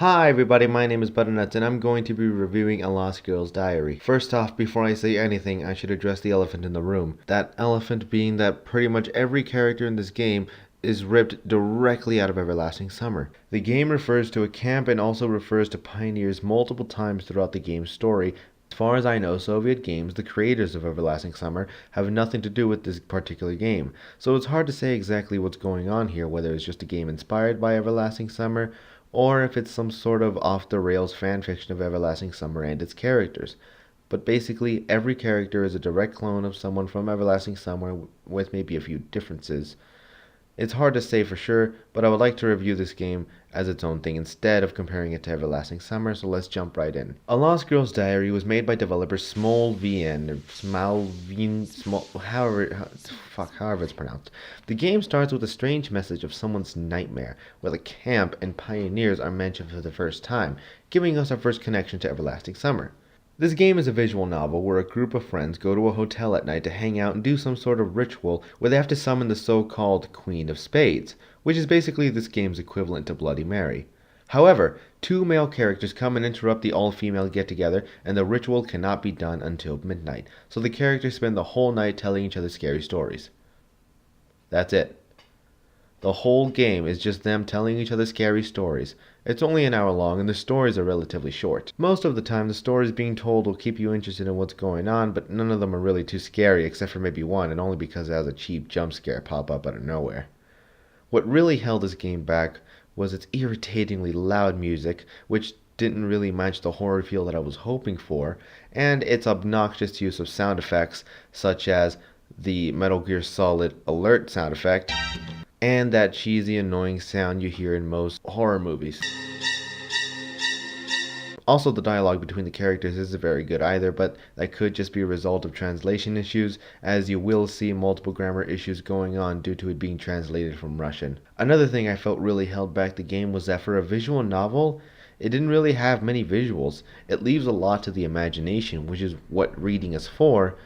Hi everybody, my name is Butternuts and I'm going to be reviewing A Lost Girl's Diary. First off, before I say anything, I should address the elephant in the room. That elephant being that pretty much every character in this game is ripped directly out of Everlasting Summer. The game refers to a camp and also refers to pioneers multiple times throughout the game's story. As far as I know, Soviet Games, the creators of Everlasting Summer, have nothing to do with this particular game. So it's hard to say exactly what's going on here, whether it's just a game inspired by Everlasting Summer, or if it's some sort of off-the-rails fanfiction of Everlasting Summer and its characters. But basically, every character is a direct clone of someone from Everlasting Summer with maybe a few differences. It's hard to say for sure, but I would like to review this game as its own thing instead of comparing it to Everlasting Summer, so let's jump right in. A Lost Girl's Diary was made by developer Smolvn, or however it's pronounced. The game starts with a strange message of someone's nightmare, where the camp and pioneers are mentioned for the first time, giving us our first connection to Everlasting Summer. This game is a visual novel where a group of friends go to a hotel at night to hang out and do some sort of ritual where they have to summon the so-called Queen of Spades, which is basically this game's equivalent to Bloody Mary. However, two male characters come and interrupt the all-female get-together, and the ritual cannot be done until midnight, so the characters spend the whole night telling each other scary stories. That's it. The whole game is just them telling each other scary stories. It's only an hour long and the stories are relatively short. Most of the time the stories being told will keep you interested in what's going on, but none of them are really too scary except for maybe one, and only because it has a cheap jump scare pop up out of nowhere. What really held this game back was its irritatingly loud music, which didn't really match the horror feel that I was hoping for, and its obnoxious use of sound effects such as the Metal Gear Solid alert sound effect, and that cheesy, annoying sound you hear in most horror movies. Also, the dialogue between the characters isn't very good either, but that could just be a result of translation issues, as you will see multiple grammar issues going on due to it being translated from Russian. Another thing I felt really held back the game was that for a visual novel, it didn't really have many visuals. It leaves a lot to the imagination, which is what reading is for,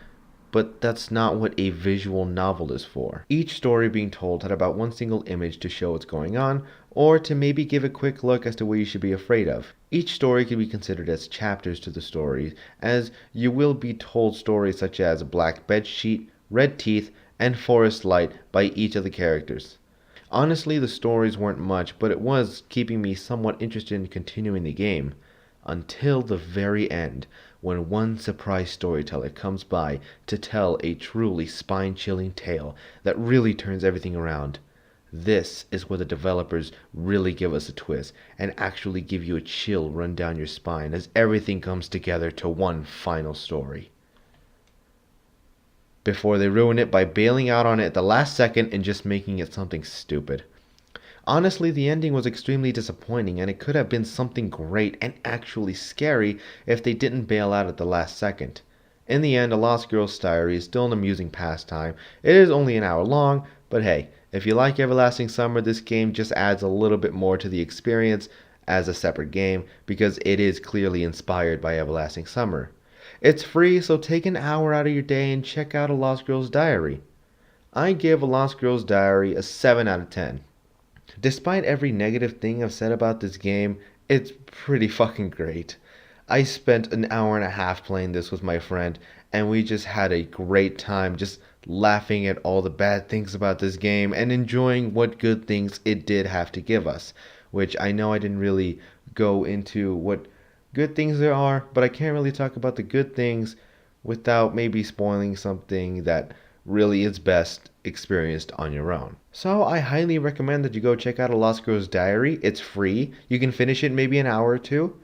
but that's not what a visual novel is for. Each story being told had about one single image to show what's going on, or to maybe give a quick look as to what you should be afraid of. Each story can be considered as chapters to the story, as you will be told stories such as Black Bedsheet, Red Teeth, and Forest Light by each of the characters. Honestly, the stories weren't much, but it was keeping me somewhat interested in continuing the game. Until the very end, when one surprise storyteller comes by to tell a truly spine-chilling tale that really turns everything around. This is where the developers really give us a twist and actually give you a chill run down your spine as everything comes together to one final story, before they ruin it by bailing out on it at the last second and just making it something stupid. Honestly, the ending was extremely disappointing, and it could have been something great and actually scary if they didn't bail out at the last second. In the end, A Lost Girl's Diary is still an amusing pastime. It is only an hour long, but hey, if you like Everlasting Summer, this game just adds a little bit more to the experience as a separate game, because it is clearly inspired by Everlasting Summer. It's free, so take an hour out of your day and check out A Lost Girl's Diary. I give A Lost Girl's Diary a 7 out of 10. Despite every negative thing I've said about this game, it's pretty fucking great. I spent an hour and a half playing this with my friend, and we just had a great time just laughing at all the bad things about this game and enjoying what good things it did have to give us, which I know I didn't really go into what good things there are, but I can't really talk about the good things without maybe spoiling something that really is best experienced on your own. So I highly recommend that you go check out A Lost Girl's Diary. It's free. You can finish it in maybe an hour or two.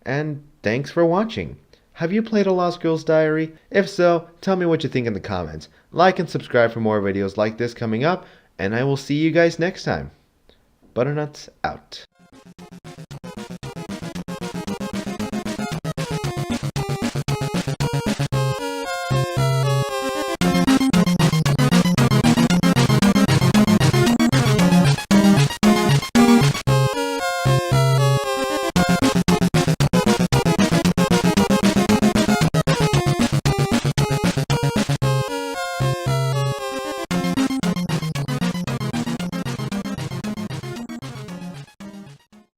And thanks for watching. Have you played A Lost Girl's Diary? If so, tell me what you think in the comments. Like and subscribe for more videos like this coming up, and I will see you guys next time. Butternuts out.